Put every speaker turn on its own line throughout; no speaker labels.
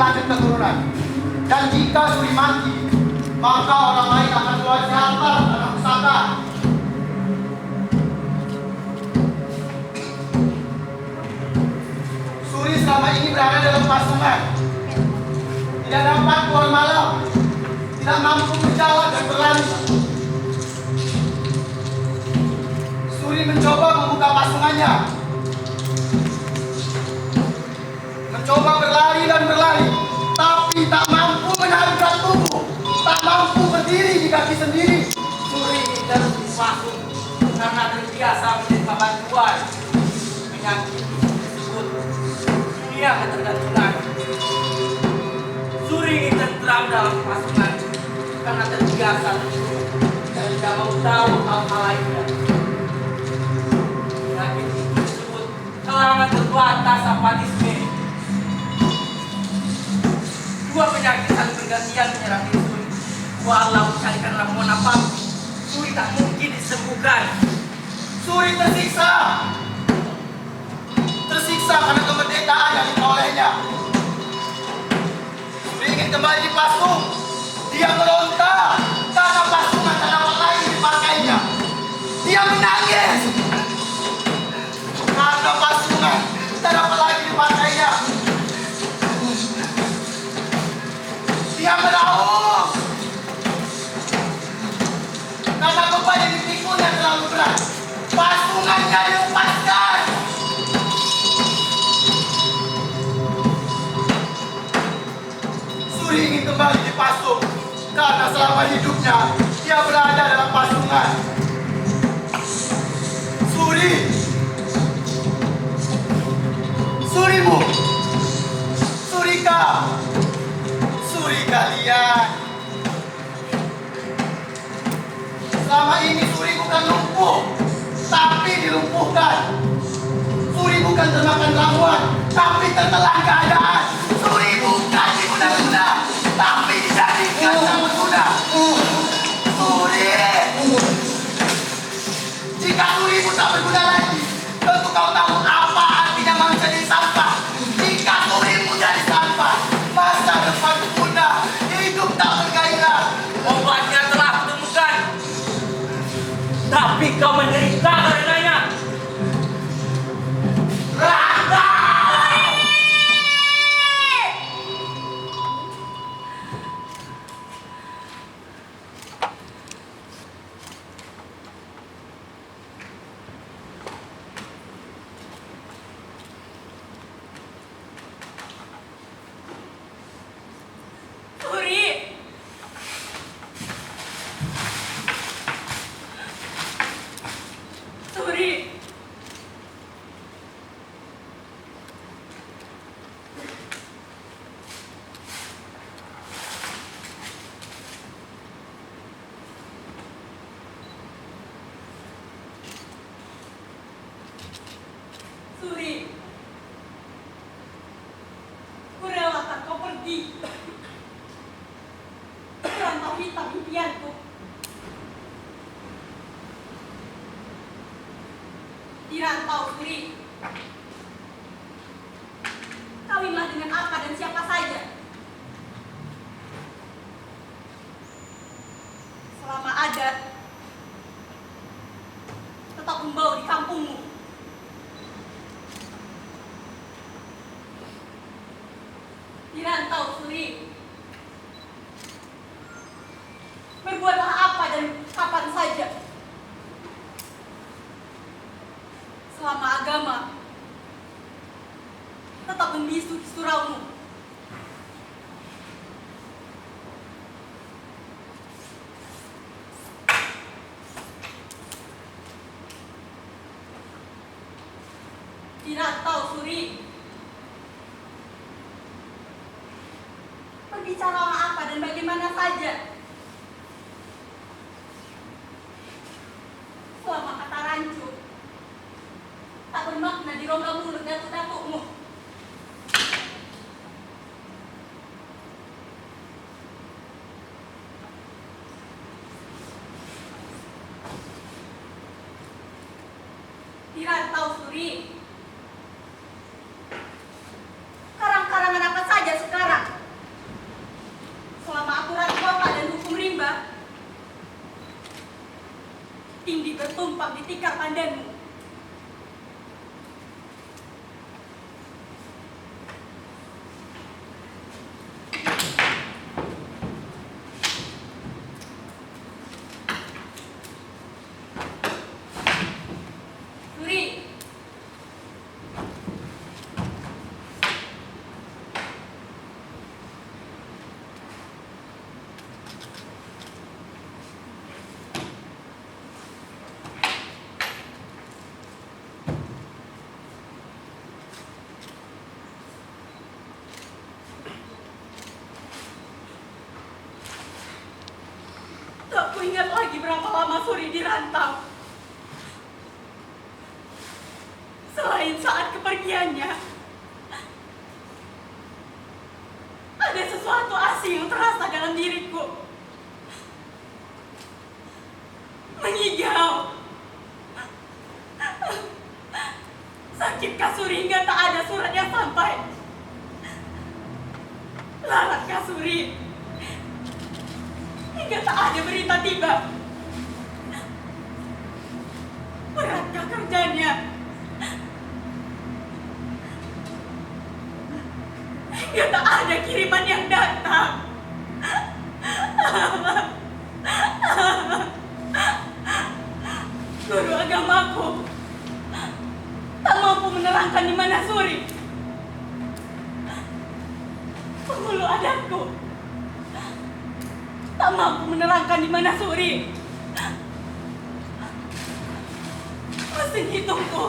lanjut keturunan. Dan jika Suri mati, maka orang lain akan mewarisi harta anak pusaka. Suri selama ini berada dalam pasungan, tidak dapat keluar malam, tidak mampu berjalan dan berlari. Suri mencoba membuka pasungannya, mencoba berlari dan berlari, tapi tak mampu menahan berat tubuh, tak mampu berdiri di kaki sendiri.
Suri terus dipasung karena terbiasa menerima bantuan penyakit tersebut. Dia ketergantungan. Suri ingin tentram dalam pasungan karena terbiasa duduk dan tidak mau tahu hal-hal lainnya. Penyakit itu disebut kelangan terbatas apatisme. Dua penyakit saling bergantian menyerang diri Suri. Walau mencarikan ramuan apapun, Suri tak mungkin disembuhkan.
Suri tersiksa karena kemerdekaan yang diperolehnya. Suri ingin kembali dipasung. Dia meronta karena pasungan tak dapat lagi dipakainya. Dia menangis karena pasungan tak dapat lagi dipakainya. Dia meraung karena beban yang dipikunya terlalu berat. Pasungannya dilepaskan. Suri ingin kembali dipasung karena selama hidupnya dia berada dalam pasungan. Surimu, Suri kalian. Selama ini Suri bukan lumpuh, tapi dilumpuhkan. Suri bukan termakan ramuan, tapi tertelan keadaan. Suri bukan diguna-guna, tapi dijadikan sama guna. Suri, jika Surimu tak berguna lagi, tentu kau tahu apa artinya manusia jadi sampah. Jika Surimu jadi sampah, masa depan punah, hidup tak bergairah.
Obatnya telah kutemukan, tapi kau menderita karenanya.
Raka!
Suri. Suri, kurelakan kau pergi. Rantau hitam impianku. Dirantau, Suri. Kawinlah dengan apa dan siapa saja. Selama adat tetap membau di kampungmu. Dirantau, Suri. Berbuatlah apa dan kapan saja. Selama agama tetap membisu di suraumu. Dirantau, Suri. Berbicaralah apa dan bagaimana saja. Selama kata rancu tak bermakna di rongga mulut datuk-datukmu. Dirantau, Suri. Karang-karangan apa saja sekarang? merantau di tikar pandanmu. Suri, tak ku ingat lagi berapa lama Suri dirantau. Selain saat kepergiannya, ada sesuatu asing yang terasa dalam diriku. Mengigau. Sakitkah Suri hingga tak ada surat yang sampai? Laratkah Suri hingga tak ada berita tiba? Beratkah kerjanya hingga tak ada kiriman yang datang? Guru agamaku tak mampu menerangkan di mana Suri. Penghulu adatku tak mampu menerangkan di mana Suri. Mesin hitungku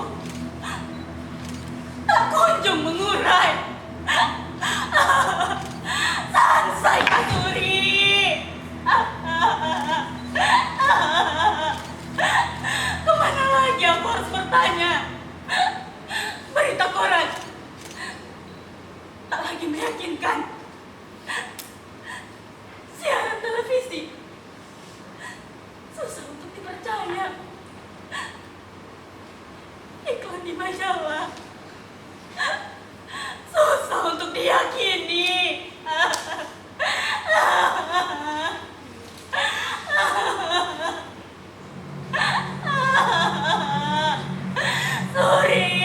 tak kunjung mengurai. Sansai Kak Suri. Kemana lagi aku harus bertanya? Berita koran tak lagi meyakinkan. Siaran televisi susah untuk dipercaya. Iklan di majalah susah untuk diyakini. Suri.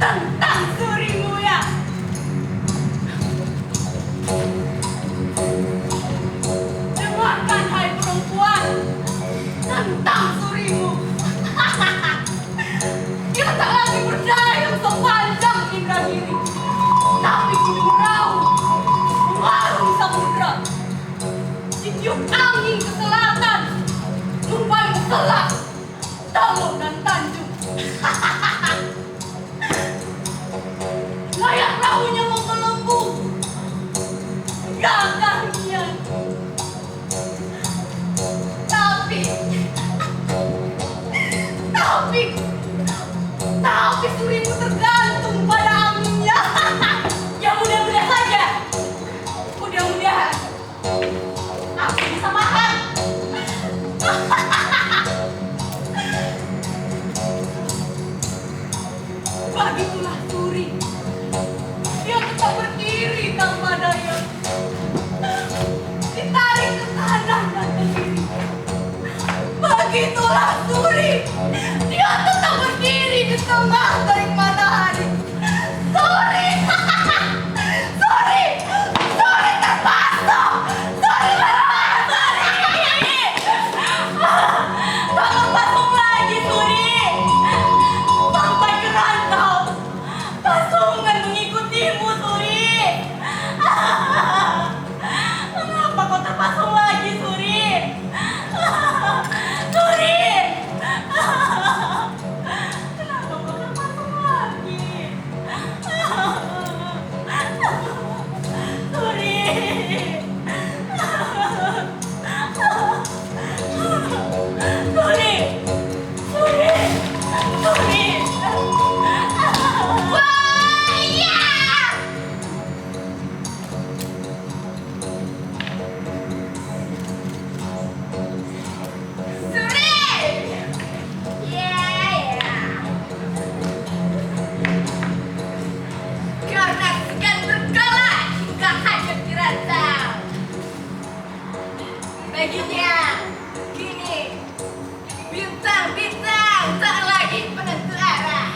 Tentang Surimu ya. Dengarkan hai perempuan, tentang Surimu. Dia tak lagi berdaya sepanjang Indragiri, tapi gunung raung melarung samudra. Ditiup angin ke selatan, Mumbai Selak, Taluk dan Tanjung. Layak rahunya menggelembung, gagahnya. Tapi Surimu tergantung pada anginnya. Ya mudah-mudahan saja. Mudah-mudahan aku bisa makan. Begitulah Suri. Dia tetap berdiri tanpa daya. Ditarik ke kanan dan ke kiri. Begitulah Suri. Dia tetap berdiri di tengah Selanjutnya, kini bintang-bintang tak lagi penentu arah.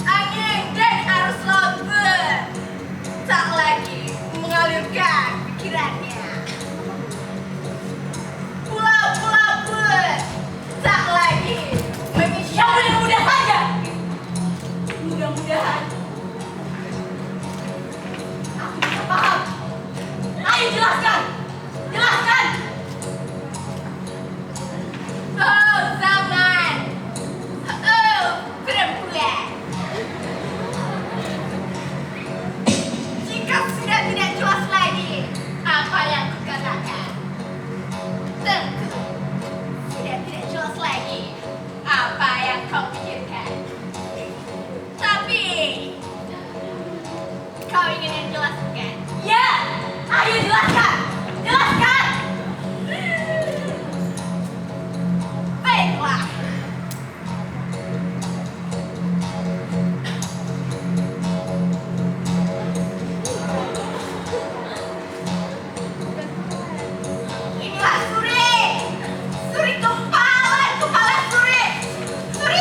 Angin dan arus laut pun tak lagi mengalirkan pikirannya. Pulau-pulau pun tak lagi mengisi. Yang mudah-mudah saja. Mudah-mudahan aku bisa paham. Ayo jelaskan, jelaskan. Oh zaman, oh perempuan. Jika sudah tidak jelas lagi apa yang kukatakan, tentu sudah tidak jelas lagi apa yang kau pikirkan. Tapi kau ingin yang jelaskan? Ya, ayo jelaskan, jelaskan. Baiklah. Inilah Suri, Suri kempalan, kepala Suri. Suri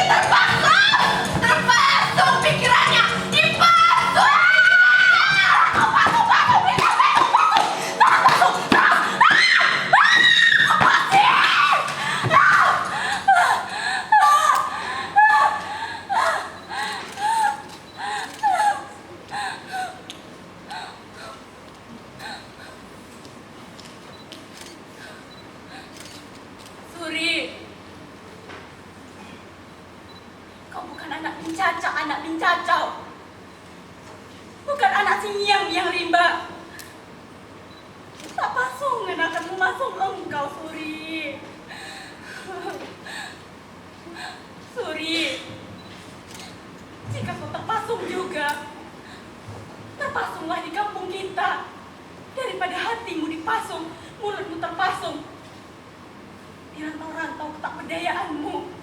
terpasung pikirannya, dipasung. Suri, kau bukan anak pincacau, bukan anak singyang yang rimba. Tak pasungan akan memasung engkau, Suri. Suri, jika kau terpasung juga, terpasunglah di kampung kita. Daripada hatimu dipasung, mulutmu terpasung di rantau-rantau ketakberdayaanmu.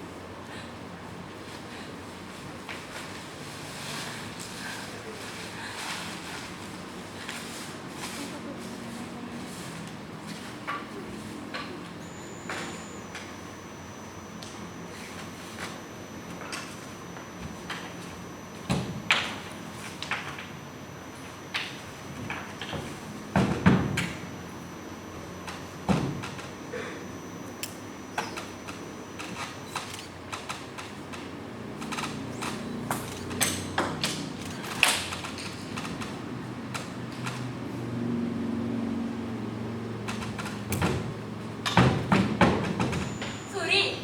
Suri,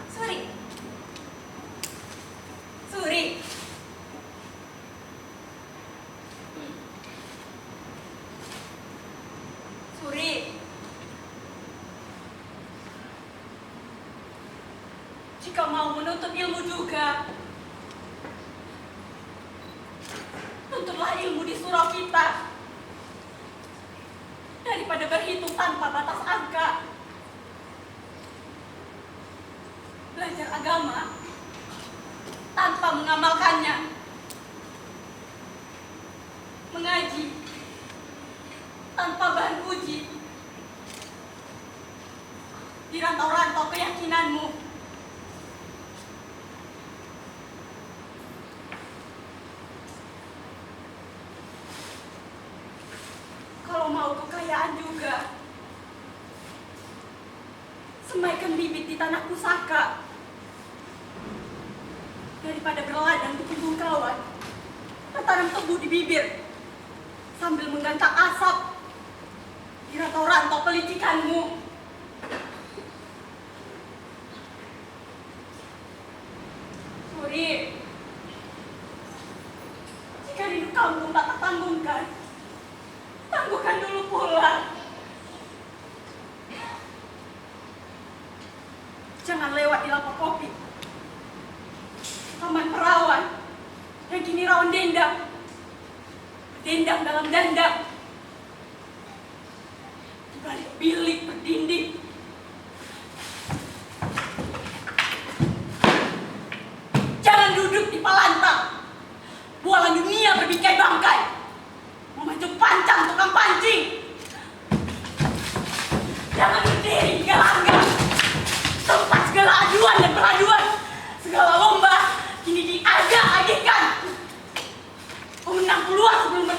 Suri, Suri. Suri, jika mau menuntut ilmu juga, tuntutlah ilmu di surau kita. Daripada berhitung tanpa batas angka. Belajar agama tanpa mengamalkannya. Mengaji tanpa bahan uji. Di rantau-rantau keyakinanmu. Kalau mau kekayaan juga, semaikan bibit di tanah pusaka. Daripada berladang di punggung kawan, tanam tebu di bibir, sambil menggantak asap di rantau-rantau pelicikanmu. Suri, jika rindu kampung tak tertanggungkan, tangguhkan dulu pula. Jangan lewat di lapak kopi, taman perawan, yang kini rawan dendam. Dendam dalam dandang. Di balik bilik berdinding. Jangan duduk di palantang. Bualan dunia berbikai bangkai.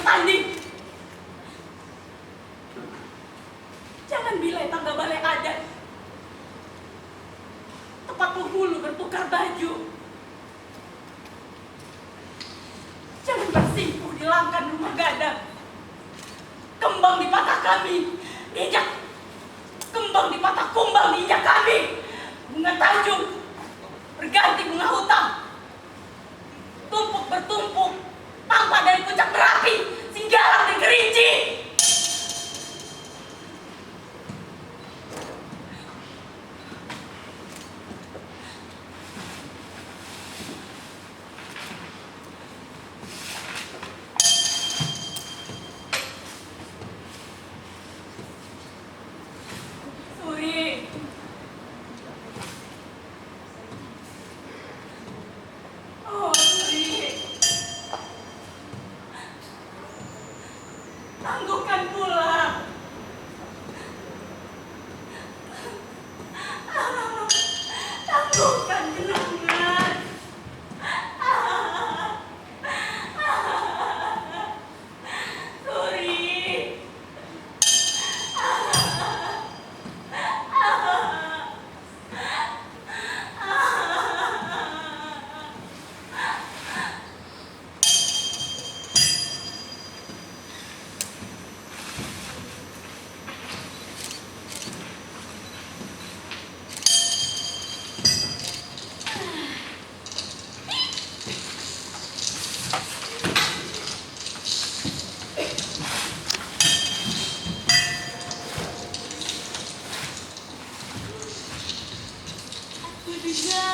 bertanding. Jangan bilai tangga balai adat. Tempat penghulu bertukar baju. Jangan bersimpuh di langkan rumah gadang. Kembang di patah kami, injak. Kembang di patah kumbang injak kami. Bunga tanjung berganti bunga hutan. Tumpuk bertumpuk, tampak dari puncak Merapi, Singgalang dan Kerinci. Suri, oh Suri, tangguhkan pula. Tangguhkan genangan. Suri. Aku juga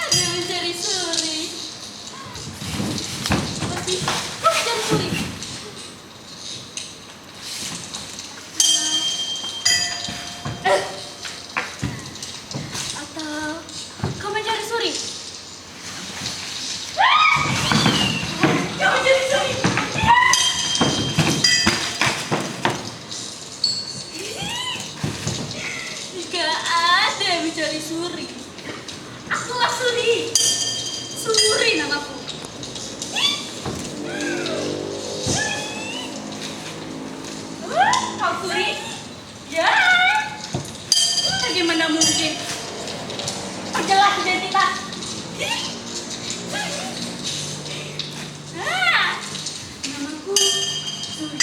ada mencari Suri. Tapi kau mencari Suri? Atau kau mencari Suri? Kau mencari Suri? Jika ada yang mencari Suri, akulah Suri. Suri namaku. Kau Suri? Ya. Bagaimana mungkin? Perjelas identitas. Namaku Suri.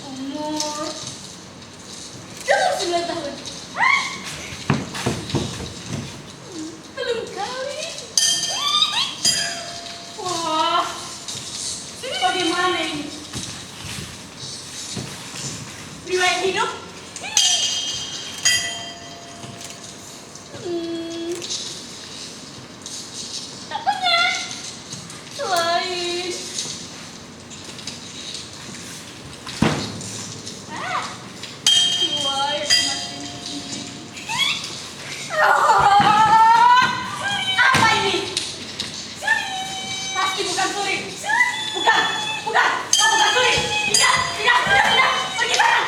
Umur 29 tahun. Belum kawin. Wah, bagaimana ini? Riwayat hidup? Tak punya. Selain riwayat kematian sendiri. Apa ini? Pasti bukan Suri. Bukan. Kau bukan Suri. Tidak. Pergi sana.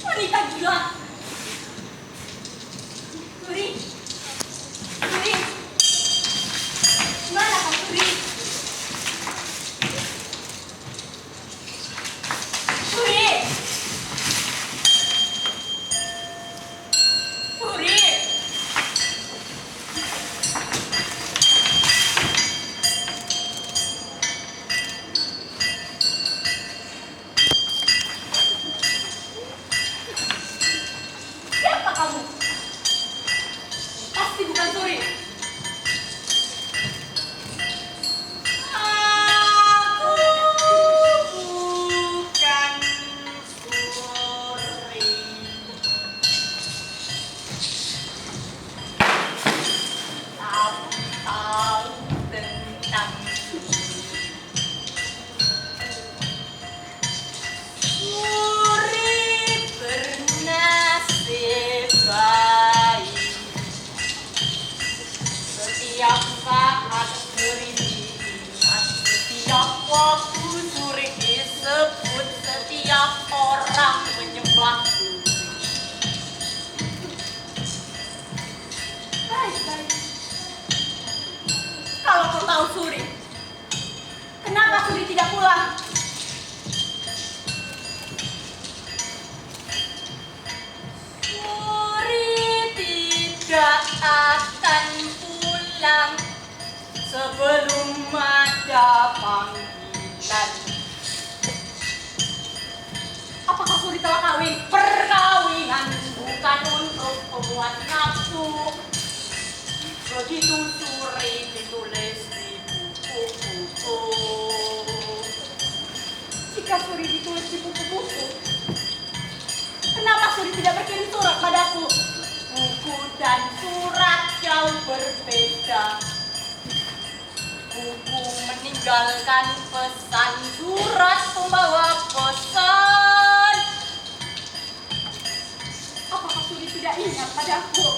Wanita gila. Suri. Mana kau Suri? Suri. Siapa kamu? Pasti bukan Suri. Aku bukan Suri. Tahu tentang Suri bernasib baik. Setiap saat Suri diingat, setiap waktu Suri disebut, setiap orang menyembah Suri. tidak pulang. Suri tidak akan pulang sebelum ada panggilan. Apakah Suri telah kawin? Perkawinan bukan untuk pemuas nafsu. Begitu Suri ditulis di buku-buku. Jika Suri ditulis di buku-buku, kenapa Suri tidak berkirim surat padaku? Buku dan surat jauh berbeda. Buku meninggalkan pesan, surat membawa pesan. Apakah Suri tidak ingat padaku?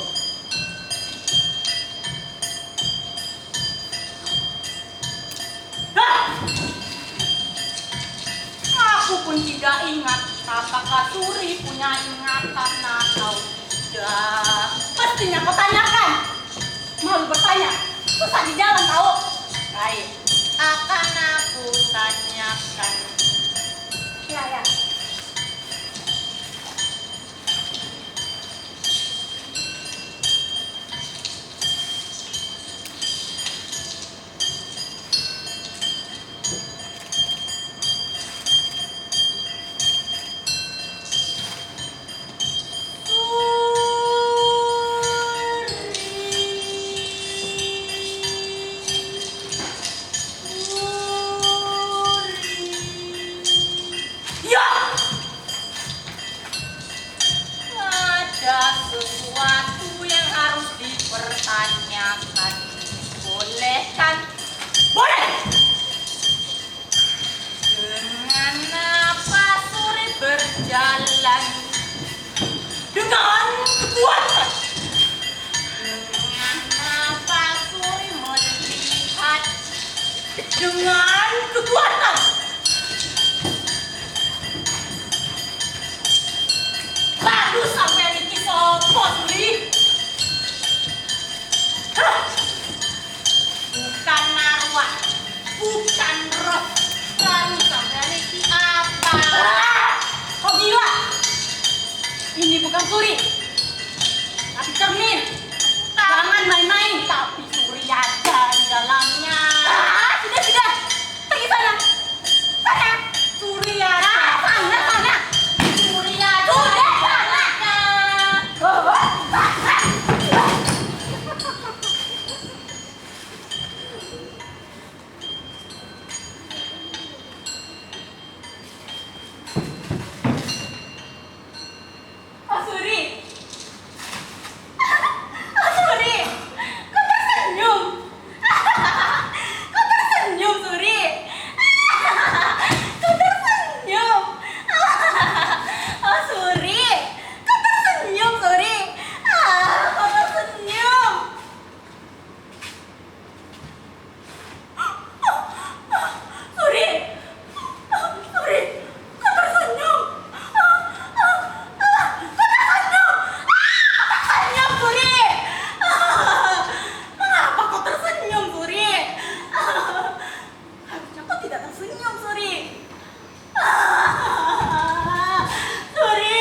Aku pun tidak ingat. Apakah Suri punya ingatan atau tidak? Pastinya kau tanyakan. Malu bertanya, susah di jalan tahu. Baik, akan aku tanyakan. Ya. Sesuatu yang harus dipertanyakan. Boleh kan? Boleh! Dengan apa Suri berjalan? Dengan kekuatan. Dengan apa Suri melihat? Dengan kekuatan. Lalu sampai Niki sopo Suri? Bukan marwah, bukan roh. Lalu sampai Niki apa? Kau gila? Ini bukan Suri, tapi cermin. Jangan main-main. Tapi Suri ada di dalamnya. Sudah. Pergi sana. Sana. Suri ada. Sana. Suri ada. Sudah sana. Suri, kau tersenyum. Kau tersenyum, Suri. Kau tersenyum. Suri, kau tersenyum, Suri. Kau tersenyum. Suri, kau tersenyum. Tersenyum, Suri. Mengapa kau tersenyum, Suri? Harusnya kau tidak tersenyum, Suri. Suri.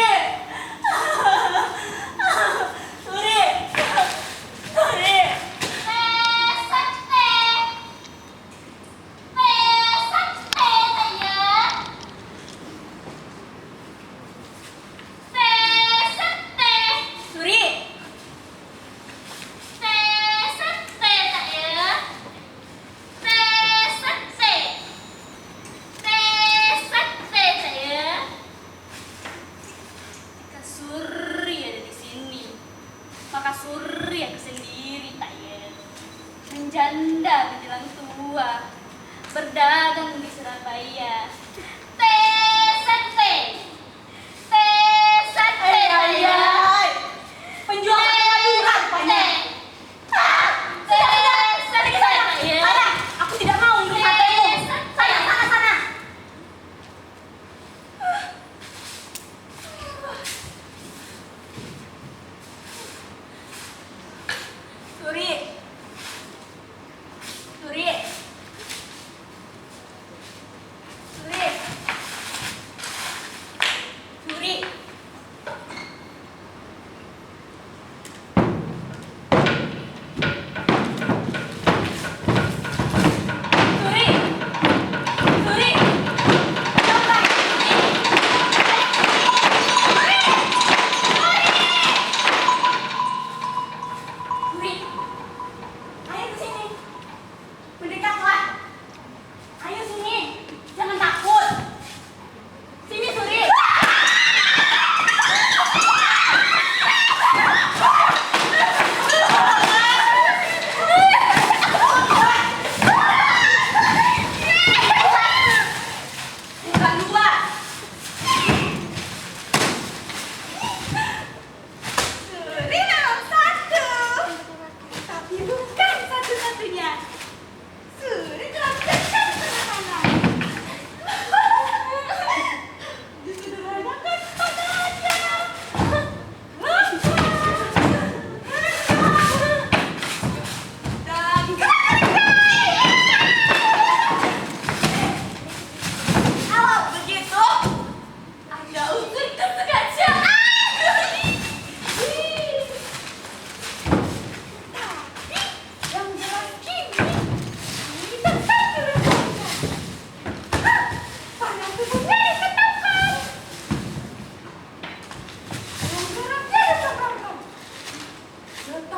Suri ada di sini, maka Suri aku sendiri tak ya. Menjanda menjelang tua, berdagang di Surabaya. Penjual sayuran banyak. Sudah, pergi sana. Aku tidak mau untuk hatimu. Sana. Suri.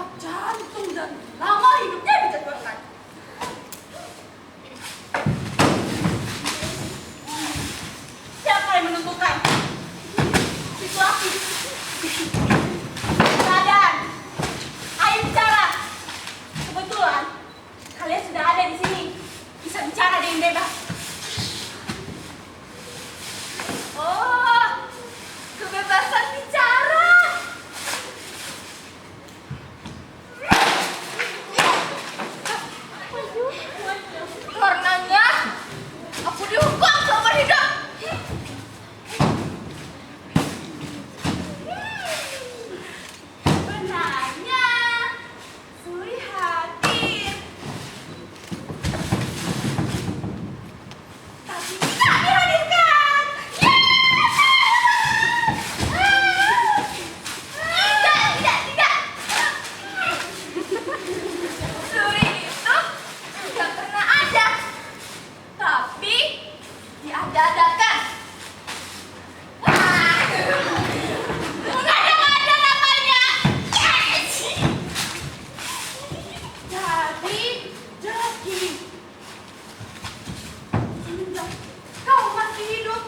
detak jantung dan lama hidupnya dijadwalkan. Siapa yang menentukan situasi keadaan? Ayo bicara. Kebetulan kalian sudah ada di sini, bisa bicara dengan bebas.
Oh, kebebasan bicara. Karenanya, aku dihukum seumur hidup. Benarnya, Suri hadir. Tapi tidak dihadirkan. Tidak. Suri itu tidak pernah ada, tapi diada-adakan. Mengada-ngada namanya. Jadi, semenjak kau masih hidup,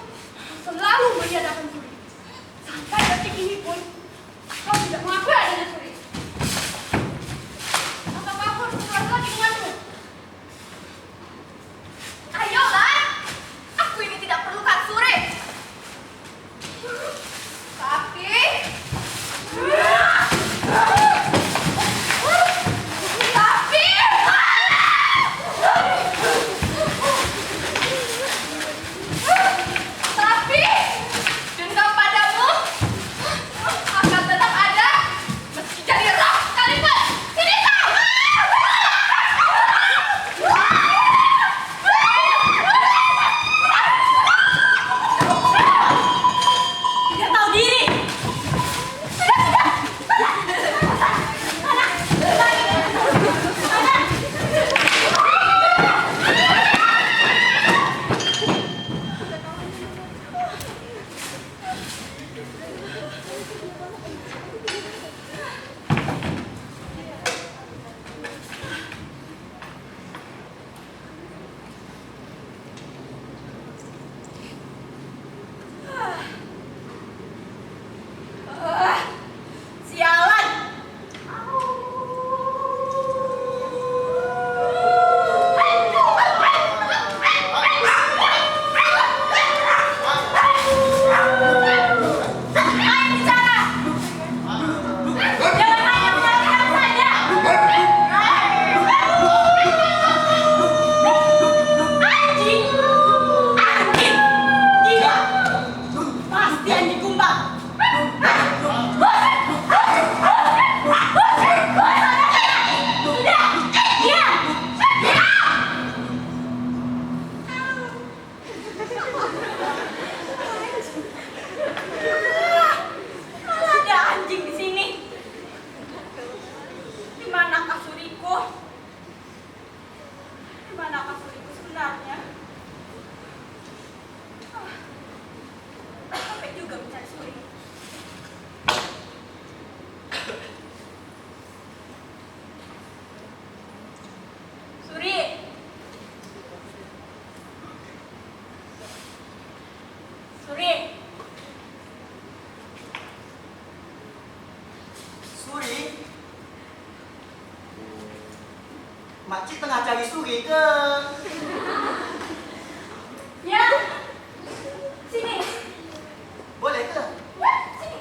kau selalu meniadakan Suri. Sampai detik ini pun, kau tidak mengakui adanya Suri. Apakah aku harus keluar lagi denganmu? Ayolah, aku ini tidak perlukan Suri. Tapi, dendam padamu akan tetap ada meski jadi roh sekalipun. Sini kau!
Tidak tahu diri. Sialan.
Ayo bicara!
Jangan hanya menyaksikan saja. Anjing. Gila. Pasti anjing kumbang. Sudah. Diam. Malah ada anjing di sini. Di manakah Suriku? Di manakah Suriku sebenarnya? Sampai juga mencari Suri. Suri. Suri.
Suri? Makcik tengah cari Suri ke?
Ya. Sini.
Boleh ke?
Ya, sini.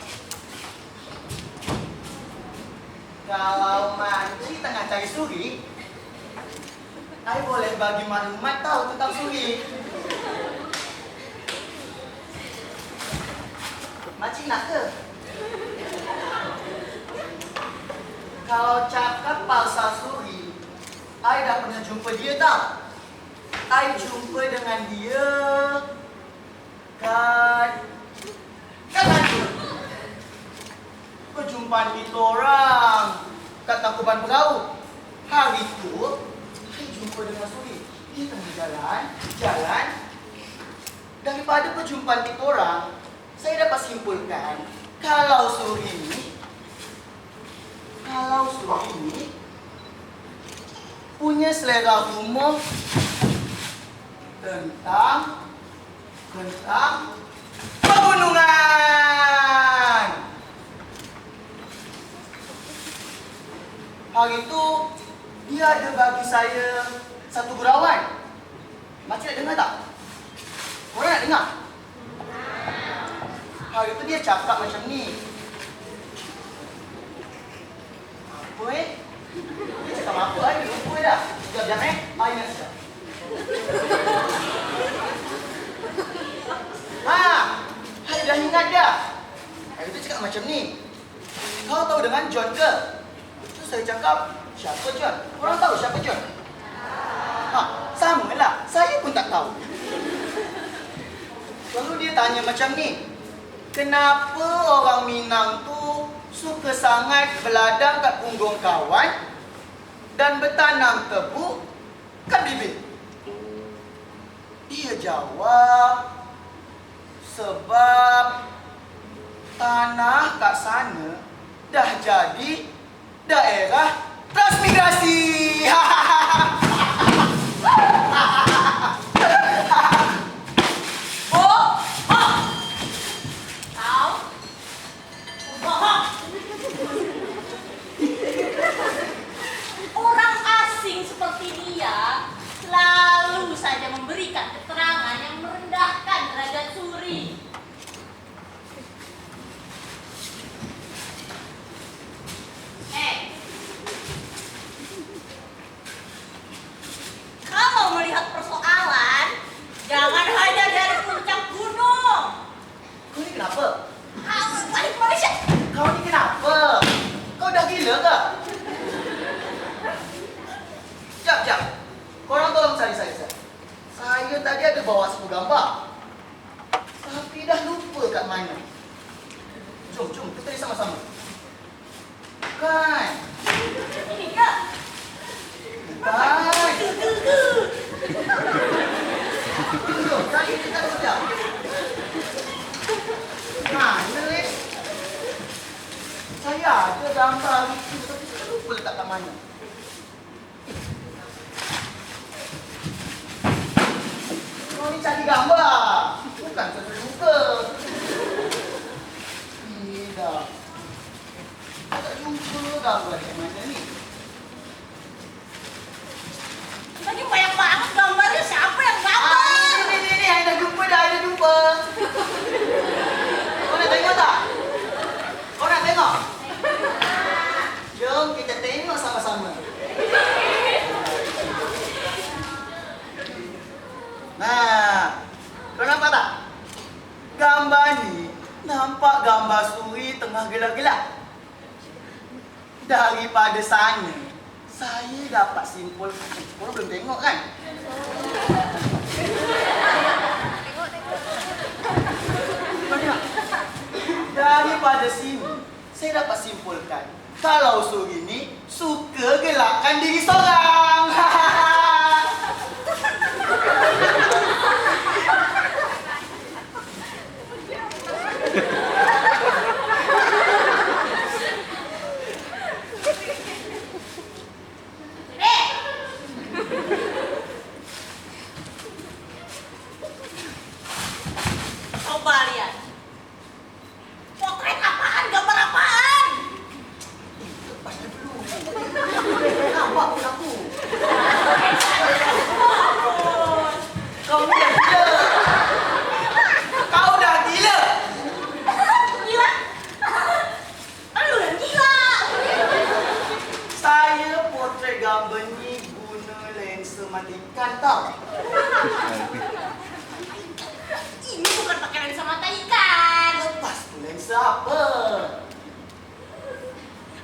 Kalau makcik tengah cari Suri, I boleh bagi maklumat tahu tentang Suri. Makcik nak ke? Kalau cakap pasal Suri, I dah pernah jumpa dia tau. I jumpa dengan dia kat mana? Perjumpaan kita orang kat Tangkuban Perahu. Hari itu, I jumpa dengan Suri. Dia tengah jalan. Daripada perjumpaan kita orang, saya dapat simpulkan kalau Suri selera umum tentang pegunungan. Hari itu dia ada bagi saya satu gurauan. Makcik nak dengar tak? Korang nak dengar? Hari itu dia cakap macam ni. Apa Dia cakap apa? Dia lupa dah. Sekejap Mari nak sekejap. Saya dah ingat dah. Hari itu cakap macam ni. Kau tahu dengan John ke? Terus saya cakap, siapa John? Korang tahu siapa John? Sama lah. Saya pun tak tahu. Lalu dia tanya macam ni. Kenapa orang Minang tu suka sangat beladang kat punggung kawan dan bertanam tebu kat bibir? Dia jawab, sebab tanah kat sana dah jadi daerah transmigrasi.
Orang asing seperti dia selalu saja memberikan keterangan yang merendahkan derajat Suri. Kalau melihat persoalan, jangan hanya dari puncak gunung.
Kau ni kenapa?
Balik Malaysia.
Kau ni kenapa? Kau dah gila ke? Jap. Korang tolong cari saya. Saya tadi ada bawa satu gambar. Tapi dah lupa kat mana. Jom, kita cari sama-sama. Bukan.
Ini ke?
Bukan. Jom, cari kita sekejap. Mana ni? Saya ada gambar itu, tapi saya lupa letak kat mana. Kau ni cari gambar, bukan suka-suka. Tidak. Saya tak jumpa gambar kat mana ni.
Tadi banyak banget gambarnya. Siapa yang gambar?
Ni, I dah jumpa dah, Kau nak tengok tak? Kau nak tengok? Jom kita tengok sama-sama. Nah, kau nampak tak? Gambar ni nampak gambar Suri tengah gelap-gelap. Daripada sana, saya dapat simpulkan. Korang belum tengok kan? Daripada sini, saya dapat simpulkan kalau Suri ni suka gelapkan diri seorang.
Coba lihat. Potret apaan? Gambar apaan?
Lepas dulu. Nampak pun aku. Kau ni dah gila. Kau dah gila.
Gila? Lu dah gila.
Saya potret gambar ni guna lensa mata ikan tau.
Ini bukan pakai lensa mata ikan.
Lepas tu lensa apa?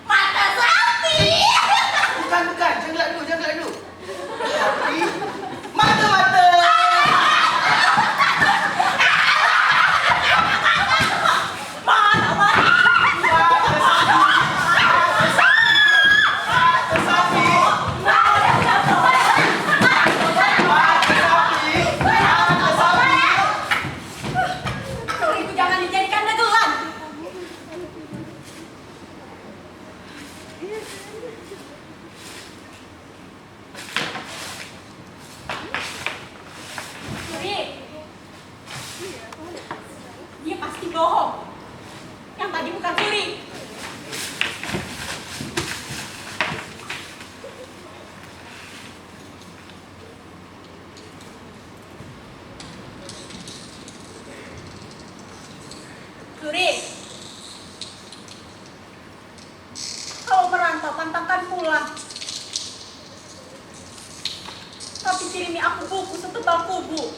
Mata sapi.
Bukan. Jangan gelap dulu. Tapi mata-mata.
Itu jangan dijadikan dagelan. pulang. Tapi kirimi aku buku setebal kubu.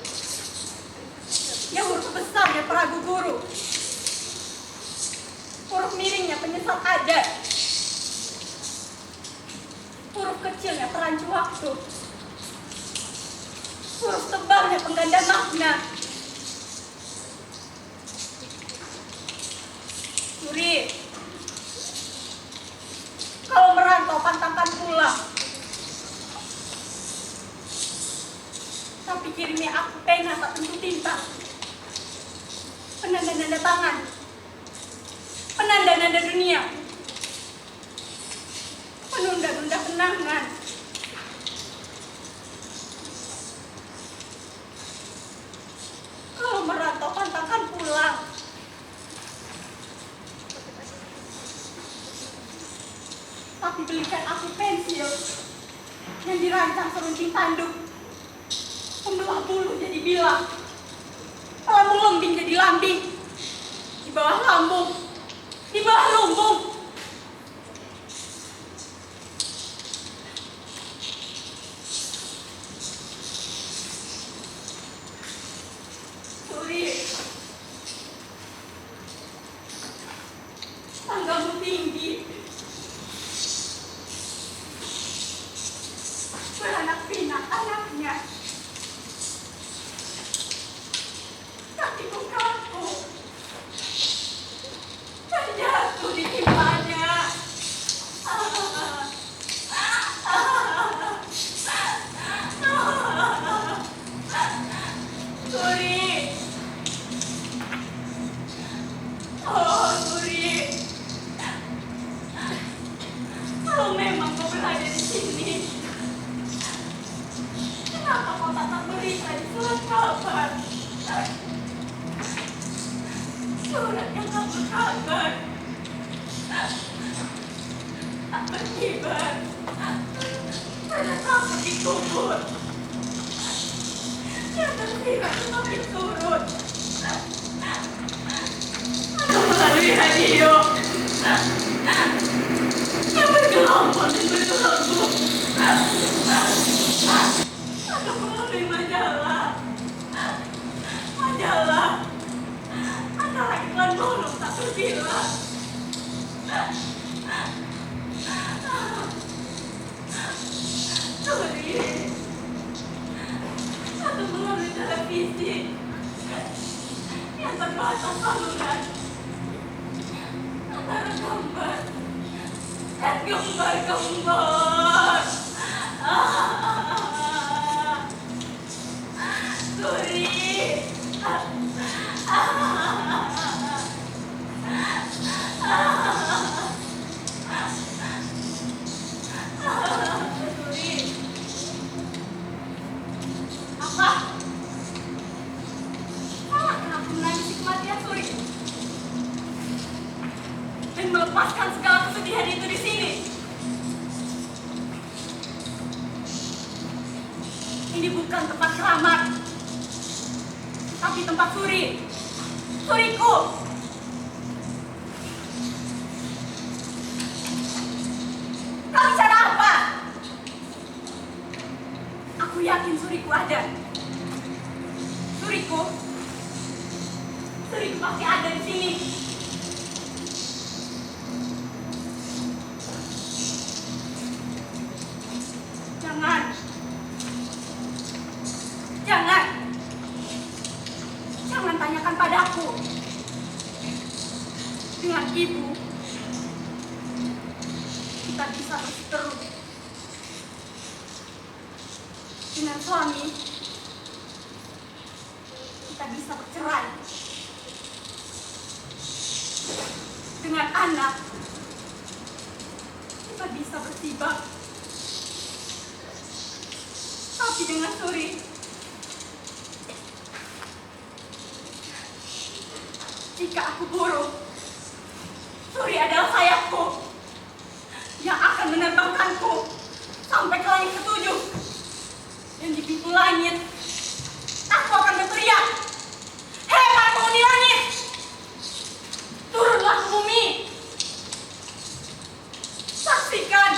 Yang huruf besarnya peragu guru. Huruf miringnya penyesat adat. Huruf kecilnya perancu waktu. Huruf tebalnya pengganda makna. Suri, kalau merantau pantangkan pulang. Tapi kirimi aku pena tak tentu tinta. Penanda-nanda tangan. Penanda-nanda dunia. Penunda-nunda kenangan. Kalau merantau pantangkan pulang. Tapi belikan aku pensil yang dirancang serunting tanduk. Pembelah bulu jadi bilang. Lambung lembing jadi lambing. Di bawah lambung. Di bawah lumbung. Suri, tanggamu tinggi. Beranak pinak anaknya. Kakiku kaku. Terjatuh di timpanya. Suri. Oh, Suri. Kalau memang kau berada di sini, kenapa kau tak berita di surat kabar? Surat yang tak berkabar, tak berkibar, pada takut dikubur, yang tersirat semakin turun. Atau melalui radio yang bergelombang dan bergelembung. Atau melalui majalah antara iklan bolong tak berbilang. Suri, atau melalui televisi yang terbatas saluran antara gambar dan gembar-gembar. Suri. Suri. Apa? Salahkah aku menangisi kematian Suri? Dan melepaskan segala kesedihan itu di sini? Ini bukan tempat keramat, tapi tempat Suri. Suriku. Kau bicara apa? Aku yakin Suriku ada. Suriku pasti ada di sini. Jangan tanyakan padaku. Dengan ibu, kita bisa berseteru. Dengan suami, kita bisa bercerai. Dengan anak, kita bisa bersibak. Tapi dengan Suri, jika aku buruk, Suri adalah sayapku yang akan menerbangkanku sampai ke langit ketujuh. Dan di pintu langit, aku akan berteriak, "Hebat penghuni langit! Turunlah ke bumi! Saksikan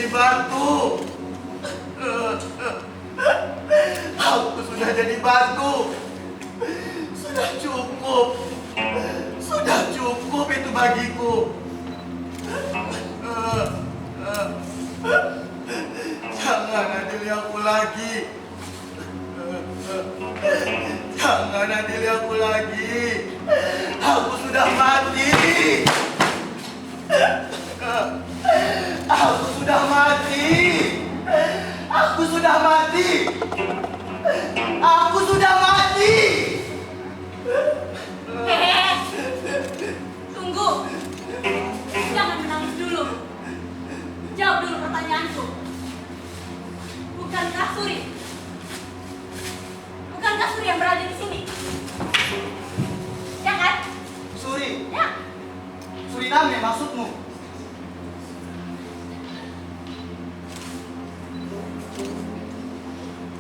batu. Aku sudah jadi batu. Sudah cukup. Sudah cukup itu bagiku. Jangan adili aku lagi. Jangan adili aku lagi. Aku sudah mati. Aku sudah mati. Aku sudah mati. Aku sudah mati.
Hehehe. Tunggu. Jangan menangis dulu. Jawab dulu pertanyaanku. Bukankah Suri yang berada di sini? Ya kan?
Suri.
Ya.
Suriname maksudmu?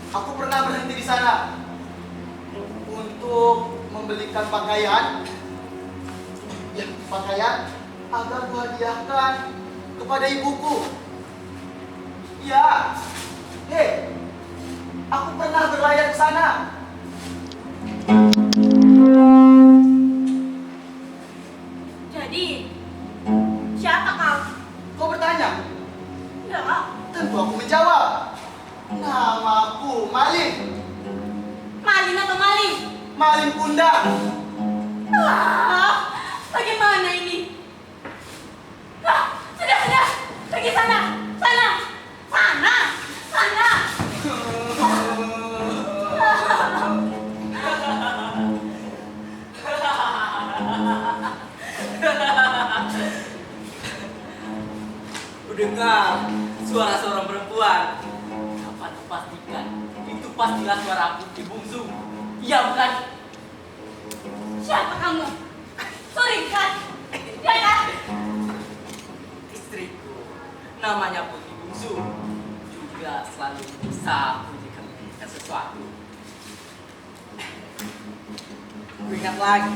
Aku pernah berhenti di sana untuk membelikan pakaian. Ya, pakaian agar kuhadiahkan kepada ibuku. Ya, hei, aku pernah berlayar ke sana.
Jadi, siapa kau?
Kau bertanya?
Ya,
Tentu aku menjawab. Namaku Malin.
Malin atau Maling?
Malin Punda.
Bagaimana ini? Sudah. Pergi sana.
Dengar suara seorang perempuan. Dapat kupastikan itu pastilah suara Putri Bungsu. Iya bukan?
Siapa kamu? Suri kan? Ya kan?
Istriku, namanya Putri Bungsu. Juga selalu bisa memberikan sesuatu. Ku ingat lagi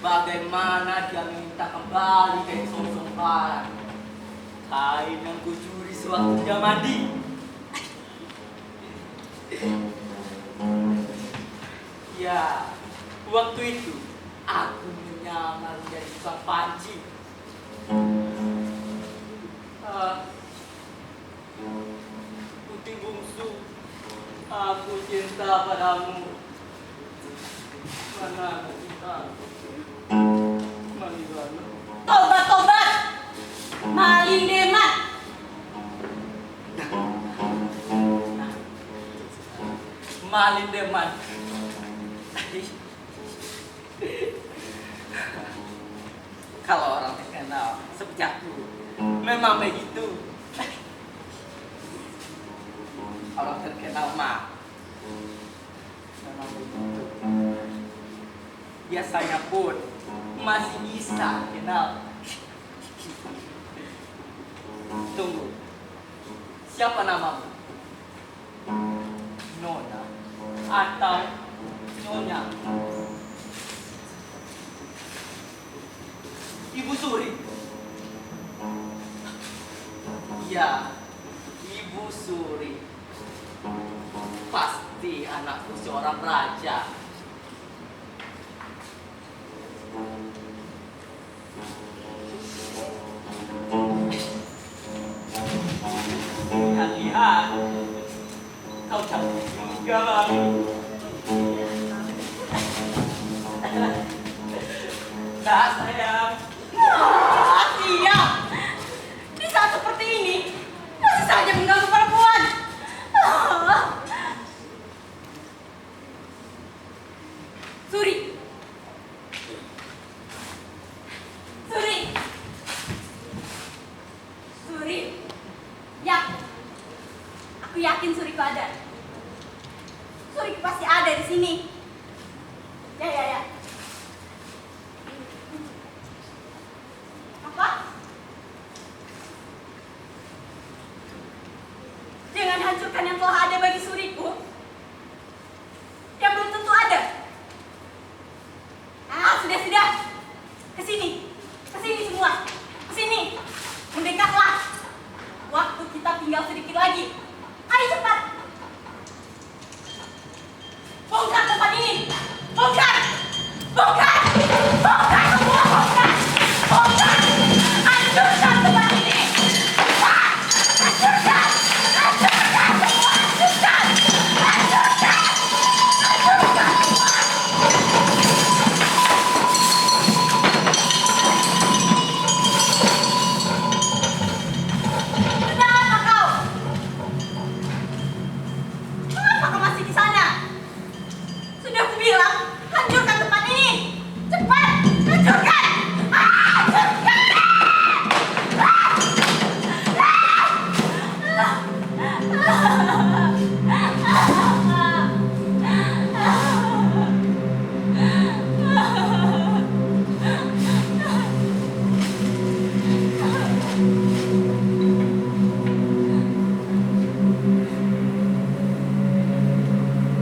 bagaimana dia meminta kembali kain song-song barat. Kain yang kucuri sewaktu dia mandi. Ya, waktu itu aku menyamar menjadi tukang panci. Putri Bungsu, aku cinta padamu. Mana cinta? Mana?
Tobat. Malin Demat.
Malin Deman. Kalau orang terkenal seperti aku, memang begitu. Orang terkenal mah memang begitu. Biasanya pun masih bisa kenal. Tunggu, siapa namamu? Nona atau Nyonya? Ibu Suri? Ya, Ibu Suri. Pasti anakku seorang raja. Lihat, kau cantik juga, Mami. Nah, sayang.
Siap. Di saat seperti ini, masih saja mengganggu perempuan. Suri. Ya, aku yakin Suriku ada. Suriku pasti ada di sini. Ya. Apa? Jangan hancurkan yang telah ada bagi Suriku. Yang belum tentu ada. Sudah. Kesini semua. Kesini. Mendekatlah. Waktu kita Bukan! Bukan! Bukan! Bukan! Hancurkan tempat ini! Cepat! Hancurkan! Hancurkan semua! Hancurkan! Hancurkan! Hancurkan semua! Kenapa kau? Mengapa kau masih di sana? Sudah kubilang, hancurkan tempat ini! Cepat! Hancurkan! Hancurkan!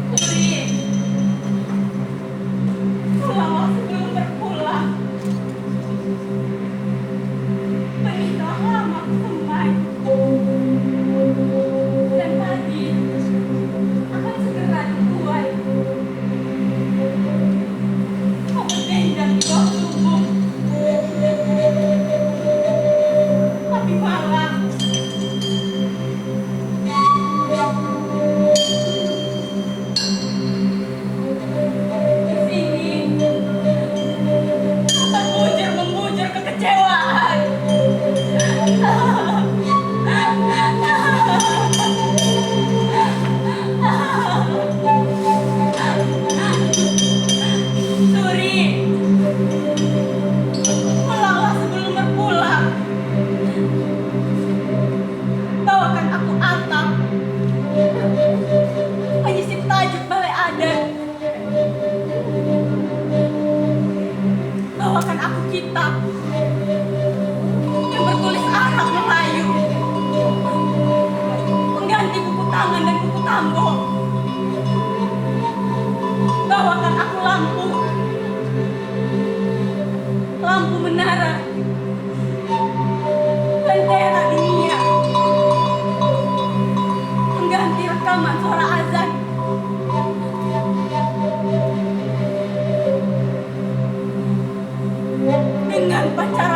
Putri, pulanglah sebelum berpulang. Pernikahan aku semai. Dan tadi akan segera dituai. Kau berdendang di bawah tubuh. Tapi malam di sini membujur kekecewaan. Suri, pulanglah sebelum berpulang. Bawakan aku atap, penyisip tajuk balai adat. Bawakan aku kitab yang bertulis Arab Melayu, pengganti buku tangan dan buku tambo. Bawakan aku lampu menara, lentera dunia, pengganti rekaman suara azan. Dengan pacar